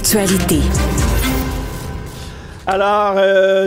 l'actualité. Alors,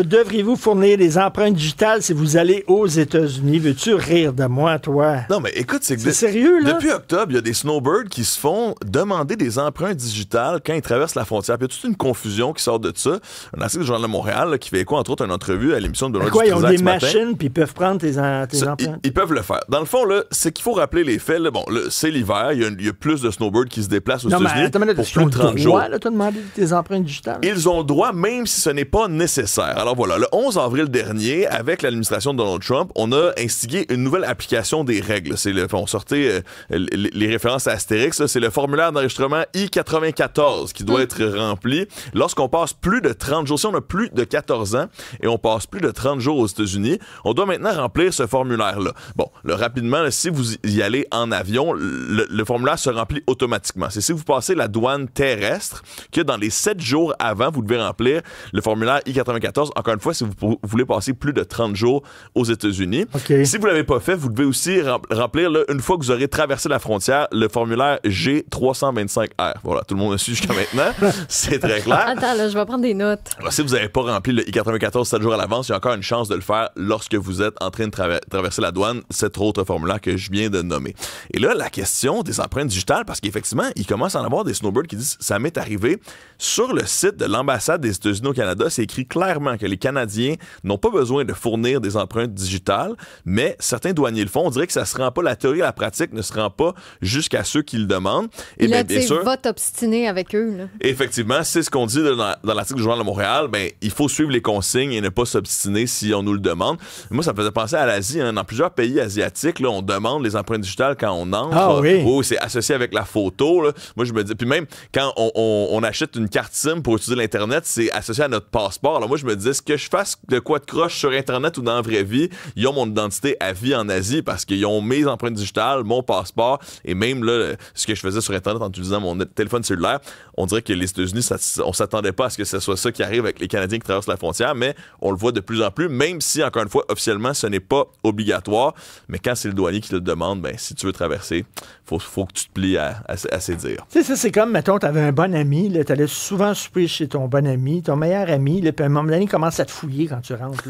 devriez-vous fournir des empreintes digitales si vous allez aux États-Unis? Veux-tu rire de moi, toi? Non, mais écoute, c'est sérieux, là? Depuis octobre, il y a des snowbirds qui se font demander des empreintes digitales quand ils traversent la frontière. Puis il y a toute une confusion qui sort de ça. Un article du Journal de Montréal là, qui fait écho, entre autres, une entrevue à l'émission de Benoît Dutrisac. Ils ont des matin. machines puis ils peuvent prendre tes empreintes? Ils peuvent le faire. Dans le fond, là, c'est qu'il faut rappeler les faits. Là. Bon, là, c'est l'hiver. Il y a plus de snowbirds qui se déplacent aux États-Unis pour plus de 30 jours. Ils ont le droit de demander tes empreintes digitales? Ils ont le droit, même si ce n'est pas nécessaire. Alors voilà, le 11 avril dernier, avec l'administration de Donald Trump, on a instigé une nouvelle application des règles. On sortait les références à Astérix. Là, c'est le formulaire d'enregistrement I-94 qui doit être rempli lorsqu'on passe plus de 30 jours. Si on a plus de 14 ans et on passe plus de 30 jours aux États-Unis, on doit maintenant remplir ce formulaire-là. Bon, là, rapidement, là, si vous y allez en avion, le formulaire se remplit automatiquement. C'est si vous passez la douane terrestre que dans les 7 jours avant, vous devez remplir le formulaire I-94. Encore une fois, si vous voulez passer plus de 30 jours aux États-Unis. Okay. Si vous ne l'avez pas fait, vous devez aussi remplir, là, une fois que vous aurez traversé la frontière, le formulaire G325R. Voilà, tout le monde a su jusqu'à maintenant. C'est très clair. Attends, là, je vais prendre des notes. Alors, si vous n'avez pas rempli le I-94 7 jours à l'avance, il y a encore une chance de le faire lorsque vous êtes en train de traverser la douane, cet autre formulaire que je viens de nommer. Et là, la question des empreintes digitales, parce qu'effectivement, il commence à en avoir des snowbirds qui disent « ça m'est arrivé ». Sur le site de l'ambassade des États-Unis au Canada, c'est écrit clairement que les Canadiens n'ont pas besoin de fournir des empreintes digitales, mais certains douaniers le font. On dirait que ça se rend pas, la théorie et la pratique ne se rend pas jusqu'à ceux qui le demandent. Et là, bien sûr, va t'obstiner avec eux. Là. Effectivement, c'est ce qu'on dit dans l'article du Journal de Montréal. Ben, il faut suivre les consignes et ne pas s'obstiner si on nous le demande. Moi, ça me faisait penser à l'Asie. Hein. Dans plusieurs pays asiatiques, là, on demande les empreintes digitales quand on entre. Ah oui? Oh, c'est associé avec la photo. Là. Moi, je me dis... Puis même, quand on achète une carte SIM pour utiliser l'Internet, c'est associé à notre passeport. Alors moi, je me disais, ce que je fasse de quoi de croche sur Internet ou dans la vraie vie, ils ont mon identité à vie en Asie parce qu'ils ont mes empreintes digitales, mon passeport et même là, ce que je faisais sur Internet en utilisant mon téléphone cellulaire. On dirait que les États-Unis, on s'attendait pas à ce que ce soit ça qui arrive avec les Canadiens qui traversent la frontière, mais on le voit de plus en plus, même si, encore une fois, officiellement, ce n'est pas obligatoire. Mais quand c'est le douanier qui te le demande, ben, si tu veux traverser, faut que tu te plies à ses dires. Tu sais, ça, c'est comme, mettons, t'avais un bon ami, tu allais souvent souper chez ton bon ami, ton meilleur ami, puis à un moment donné, il commence à te fouiller quand tu rentres.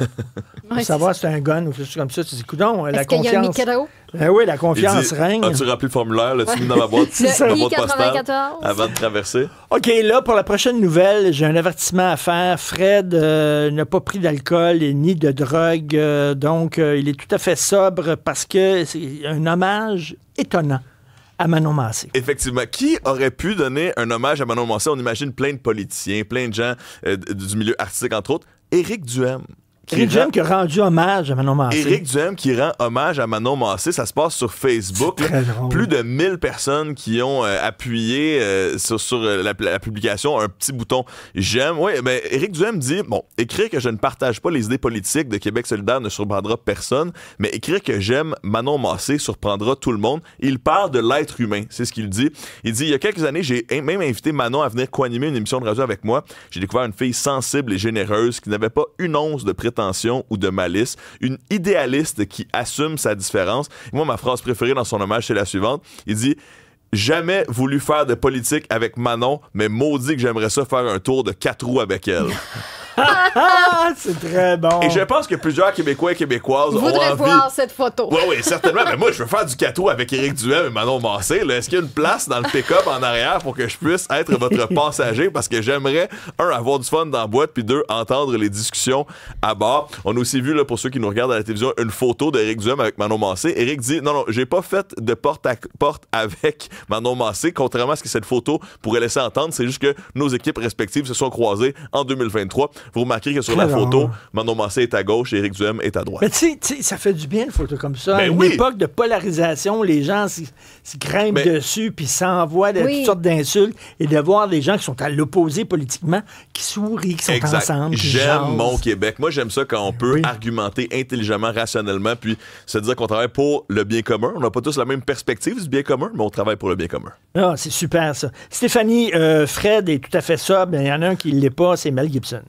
Pour savoir si c'est un gun ou quelque chose comme ça. Tu dis, coudonc, la confiance. Est-ce qu'il y a un micro? Ben oui, la confiance règne. As-tu rempli le formulaire? Là, tu mets dans ma boîte, le boîte postale I-94 avant de traverser? OK, là, pour la prochaine nouvelle, j'ai un avertissement à faire. Fred n'a pas pris d'alcool et ni de drogue, donc il est tout à fait sobre parce que c'est un hommage étonnant à Manon Massé. Effectivement. Qui aurait pu donner un hommage à Manon Massé? On imagine plein de politiciens, plein de gens du milieu artistique, entre autres. Éric Duhaime. Éric Duhaime qui a rendu hommage à Manon Massé. Éric Duhaime qui rend hommage à Manon Massé. Ça se passe sur Facebook. Plus de 1000 personnes qui ont appuyé sur la publication un petit bouton « J'aime ». Oui, ben, Éric Duhaime dit, bon, écrire que je ne partage pas les idées politiques de Québec solidaire ne surprendra personne, mais écrire que j'aime Manon Massé surprendra tout le monde. Il parle de l'être humain, c'est ce qu'il dit. Il dit, il y a quelques années, j'ai même invité Manon à venir co-animer une émission de radio avec moi. J'ai découvert une fille sensible et généreuse qui n'avait pas une once de prétention ou de malice, une idéaliste qui assume sa différence. Et moi, ma phrase préférée dans son hommage, c'est la suivante. Il dit « Jamais voulu faire de politique avec Manon, mais maudit que j'aimerais ça faire un tour de 4 roues avec elle. » C'est très bon. Et je pense que plusieurs Québécois et Québécoises ont envie... voir cette photo. Oui, certainement. Mais moi, je veux faire du 4 roues avec Éric Duhaime et Manon Massé. Là. Est-ce qu'il y a une place dans le pick-up en arrière pour que je puisse être votre passager? Parce que j'aimerais, avoir du fun dans la boîte, puis 2, entendre les discussions à bord. On a aussi vu, là, pour ceux qui nous regardent à la télévision, une photo d'Éric Duhaime avec Manon Massé. Éric dit, non, j'ai pas fait de porte à porte avec Manon Massé, contrairement à ce que cette photo pourrait laisser entendre. C'est juste que nos équipes respectives se sont croisées en 2023. Vous remarquez que sur la photo, Manon Massé est à gauche et Éric Duhaime est à droite. Mais tu sais, ça fait du bien, une photo comme ça. Ben À une oui. époque de polarisation, les gens s'y grimpent dessus puis s'envoient toutes sortes d'insultes et de voir des gens qui sont à l'opposé politiquement, qui sourient, qui sont ensemble, qui J'aime jasent. mon Québec. Moi, j'aime ça quand on peut argumenter intelligemment, rationnellement, puis se dire qu'on travaille pour le bien commun. On n'a pas tous la même perspective du bien commun, mais on travaille pour le bien commun. Ah, c'est super, ça. Stéphanie, Fred est tout à fait sobre. Il y en a un qui ne l'est pas, c'est Mel Gibson.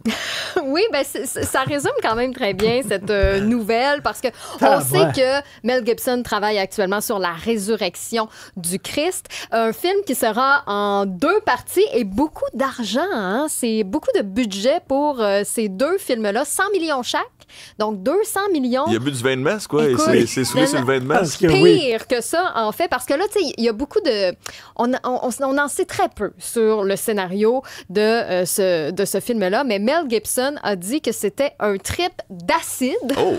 Oui, ben ça résume quand même très bien cette nouvelle parce que on sait que Mel Gibson travaille actuellement sur la résurrection du Christ, un film qui sera en 2 parties et beaucoup d'argent. Hein? C'est beaucoup de budget pour ces 2 films-là, 100 millions chaque. Donc, 200 millions. Il a bu du vin de messe, quoi. Écoute, c'est saoulé sur le vin de messe. Pire que ça, en fait, parce que là, tu sais, il y a beaucoup de... On en sait très peu sur le scénario de ce film-là, mais Mel Gibson a dit que c'était un trip d'acide. Oh!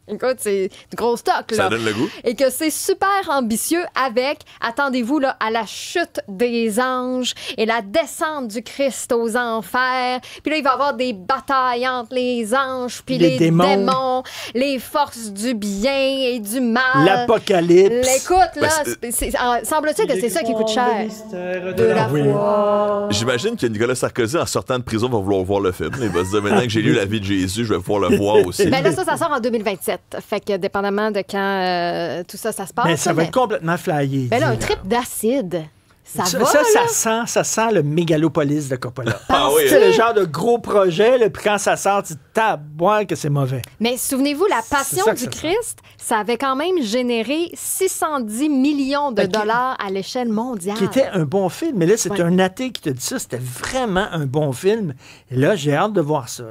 Écoute, c'est du gros stock, là. Ça donne le goût. Et que c'est super ambitieux avec, attendez-vous, là, à la chute des anges et la descente du Christ aux enfers. Puis là, il va y avoir des batailles entre les anges puis les démons, les forces du bien et du mal. L'Apocalypse. Écoute, là, semble-t-il que c'est ça qui coûte cher. De la foi. J'imagine que Nicolas Sarkozy, en sortant de prison, va vouloir voir le film. Il va se dire, maintenant que j'ai lu la vie de Jésus, je vais pouvoir le voir aussi. Ben là, ça sort en 2027. Fait que dépendamment de quand tout ça se passe. Mais ça va être complètement flyé. Ben là, un trip d'acide. Ça sent le mégalopolis de Coppola. Oui, c'est le genre de gros projet, là, puis quand ça sort, tu taboires que c'est mauvais. Mais souvenez-vous, La Passion du Christ, ça avait quand même généré 610 millions de dollars à l'échelle mondiale. Qui était un bon film. Mais là, c'est un athée qui te dit ça. C'était vraiment un bon film. Et là, j'ai hâte de voir ça.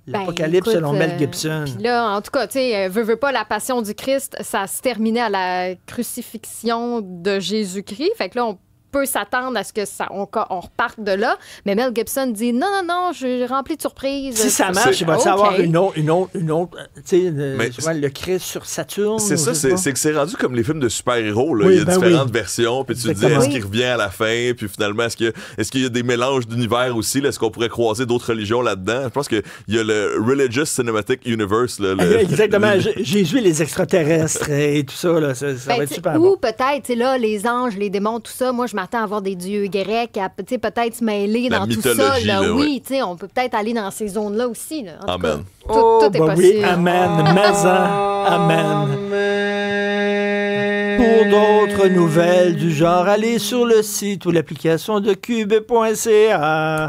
L'Apocalypse selon Mel Gibson. Puis là, en tout cas, tu sais, veux pas, La Passion du Christ, ça se terminait à la crucifixion de Jésus-Christ. Fait que là, on peut s'attendre à ce que on reparte de là. Mais Mel Gibson dit non, je rempli de surprises. Si ça marche, il va y avoir une autre tu sais, le Christ sur Saturne. C'est ça, c'est que c'est rendu comme les films de super-héros. Là. Il y a différentes versions, puis tu te dis, est-ce qu'il revient à la fin? Puis finalement, est-ce qu'il y a des mélanges d'univers aussi? Là? Est-ce qu'on pourrait croiser d'autres religions là-dedans? Je pense qu'il y a le Religious Cinematic Universe. Là, exactement. Jésus et les extraterrestres et tout ça. Là, ça va être super bon. Ou peut-être, là, les anges, les démons, tout ça. Moi, je m'attends à avoir des dieux grecs, à peut-être se mêler dans tout ça. Là. Oui, on peut peut-être aller dans ces zones-là aussi. Là. Amen. Tout est possible. Oui, amen. Amen. Pour d'autres nouvelles du genre, allez sur le site ou l'application de cube.ca.